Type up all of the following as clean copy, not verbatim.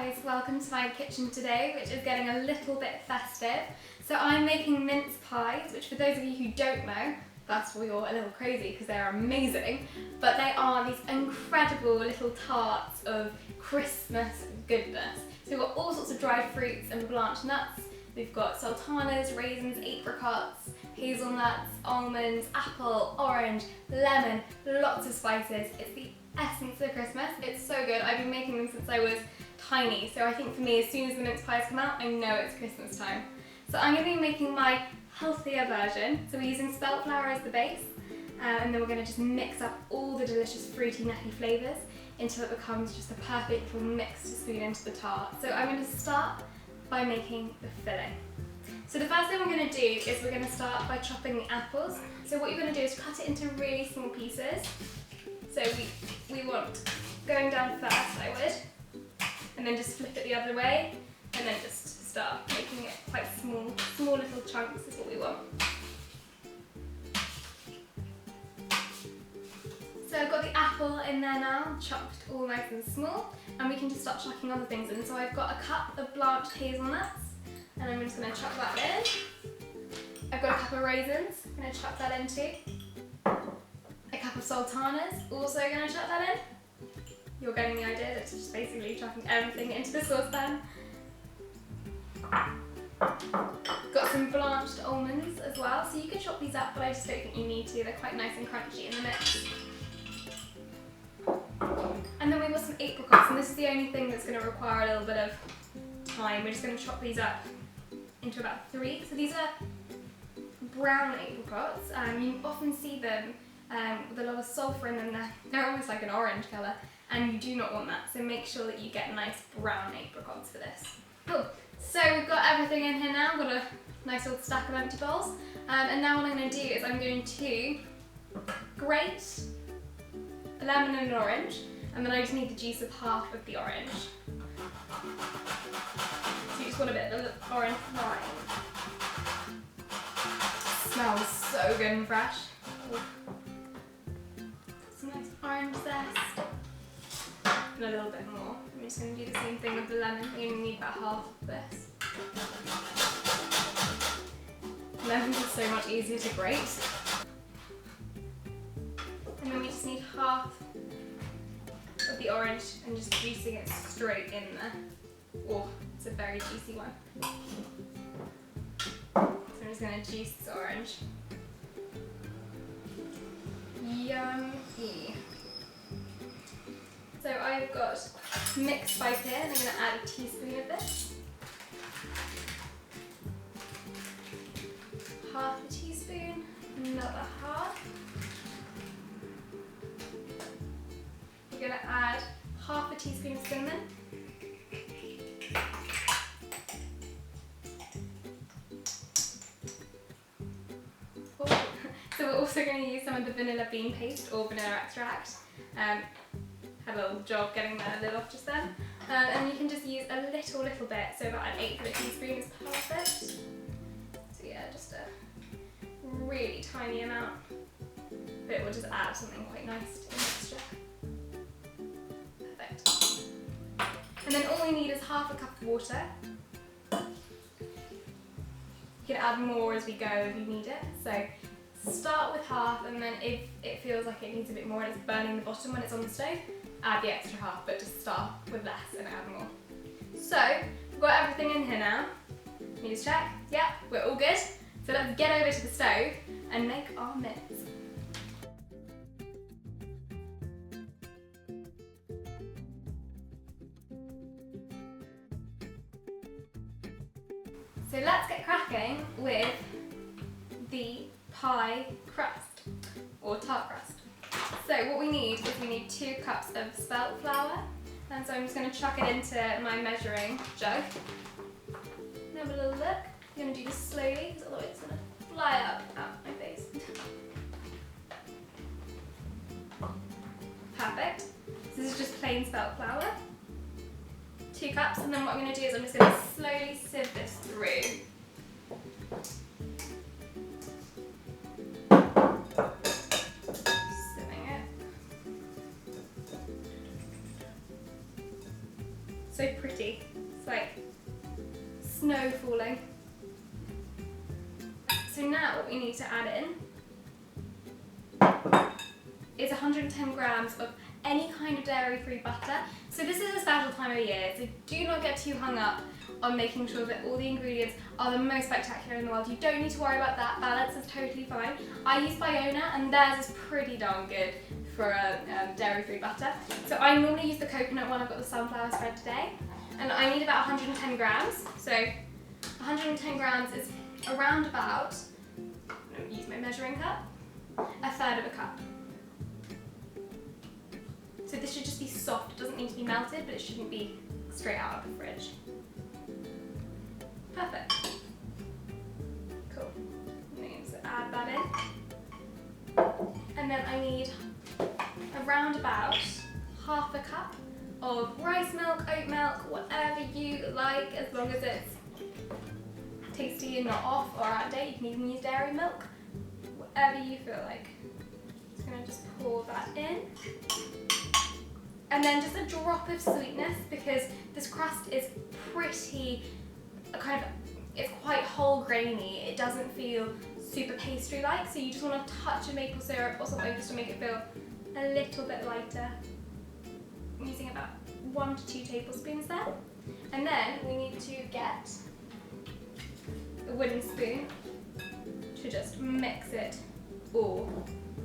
guys, welcome to my kitchen today, which is getting a little bit festive. So I'm making mince pies, which for those of you who don't know, first of all, you're a little crazy because they're amazing, but they are these incredible little tarts of Christmas goodness. So we've got all sorts of dried fruits and blanched nuts. We've got sultanas, raisins, apricots, hazelnuts, almonds, apple, orange, lemon, lots of spices. It's the essence of Christmas. It's so good. I've been making them since I was tiny, so I think for me, as soon as the mince pies come out, I know it's Christmas time. So I'm going to be making my healthier version. So we're using spelt flour as the base, and then we're going to just mix up all the delicious fruity, nutty flavours until it becomes just a perfect little mix to spoon into the tart. So I'm going to start by making the filling. So the first thing we're going to do is we're going to start by chopping the apples. So what you're going to do is cut it into really small pieces. So we want going down first, I would, and then just flip it the other way, and then just start making it quite small little chunks is what we want. So I've got the apple in there now, chopped all nice and small, and we can just start chucking other things in. So I've got a cup of blanched hazelnuts, and I'm just going to chuck that in. I've got a cup of raisins, I'm going to chuck that in too. A cup of sultanas, also going to chuck that in. You're getting the idea, it's just basically chucking everything into the saucepan. Got some blanched almonds as well, so you can chop these up, but I just don't think you need to. They're quite nice and crunchy in the mix. And then we've got some apricots, and this is the only thing that's going to require a little bit of time. We're just going to chop these up into about 3. So these are brown apricots. You often see them with a lot of sulphur in them. They're almost like an orange colour, and you do not want that, so make sure that you get nice brown apricots for this. Cool. So we've got everything in here now. I've got a nice old stack of empty bowls, and now what I'm going to do is I'm going to grate a lemon and an orange, and then I just need the juice of half of the orange. So you just want a bit of the orange wine. Smells so good and fresh. Some nice orange zest. And a little bit more. I'm just going to do the same thing with the lemon. You're going to need about half of this. Lemons are so much easier to grate. And then we just need half of the orange and just juicing it straight in there. Oh, it's a very juicy one. So I'm just going to juice this orange. Yummy. So I've got mixed spice here, and I'm going to add a teaspoon of this. Half a teaspoon, another half. We're going to add half a teaspoon of cinnamon. Oh. So we're also going to use some of the vanilla bean paste or vanilla extract. Had a little job getting the lid off just then. And you can just use a little bit, so about 1/8 of a teaspoon is perfect. So yeah, just a really tiny amount, but it will just add something quite nice to the mixture. Perfect. And then all we need is half a cup of water. You can add more as we go if you need it. So start with half, and then if it feels like it needs a bit more and it's burning the bottom when it's on the stove, add the extra half, but just start with less and add more. So, we've got everything in here now. Let me just check. Yeah, we're all good. So let's get over to the stove and make our mince. So let's get cracking with the pie crust, or tart crust. So what we need is we need 2 cups of spelt flour, and so I'm just going to chuck it into my measuring jug. And have a little look. I'm going to do this slowly, because otherwise it's going to fly up out my face. Perfect. So this is just plain spelt flour. 2 cups, and then what I'm going to do is I'm just going to slowly sieve this through. So pretty. It's like snow falling. So now what we need to add in is 110 grams of any kind of dairy-free butter. So this is a special time of year, so do not get too hung up on making sure that all the ingredients are the most spectacular in the world. You don't need to worry about that, balance is totally fine. I use Biona and theirs is pretty darn good for a dairy-free butter. So I normally use the coconut one, I've got the sunflower spread today. And I need about 110 grams. So 110 grams is around about, I'm going to use my measuring cup, a third of a cup. So this should just be soft, it doesn't need to be melted, but it shouldn't be straight out of the fridge. Perfect. Cool. I'm going to add that in. And then I need around about half a cup of rice milk, oat milk, whatever you like, as long as it's tasty and not off or out of date. You can even use dairy milk, whatever you feel like. Just going to just pour that in. And then just a drop of sweetness, because this crust is pretty, it's quite whole grainy. It doesn't feel super pastry-like, so you just want a touch of maple syrup or something just to make it feel a little bit lighter. I'm using about 1 to 2 tablespoons there. And then we need to get a wooden spoon to just mix it all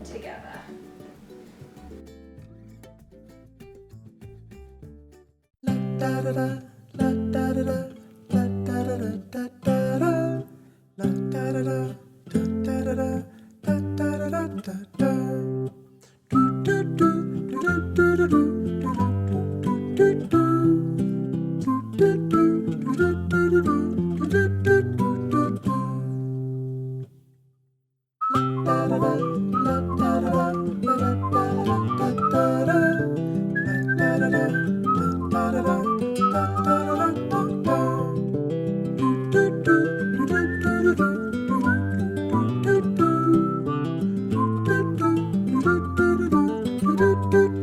together. Da da da, la da da da, la da da da da da da, la da da da, da da da da, da da da da da. Do do do do do do do do do do do. Do do do do do do do do do do. La da da da, la da da da, la da da da da da, la da da da. Da da da da da da da da. Do do do do do do do do do do do do do do do do do do.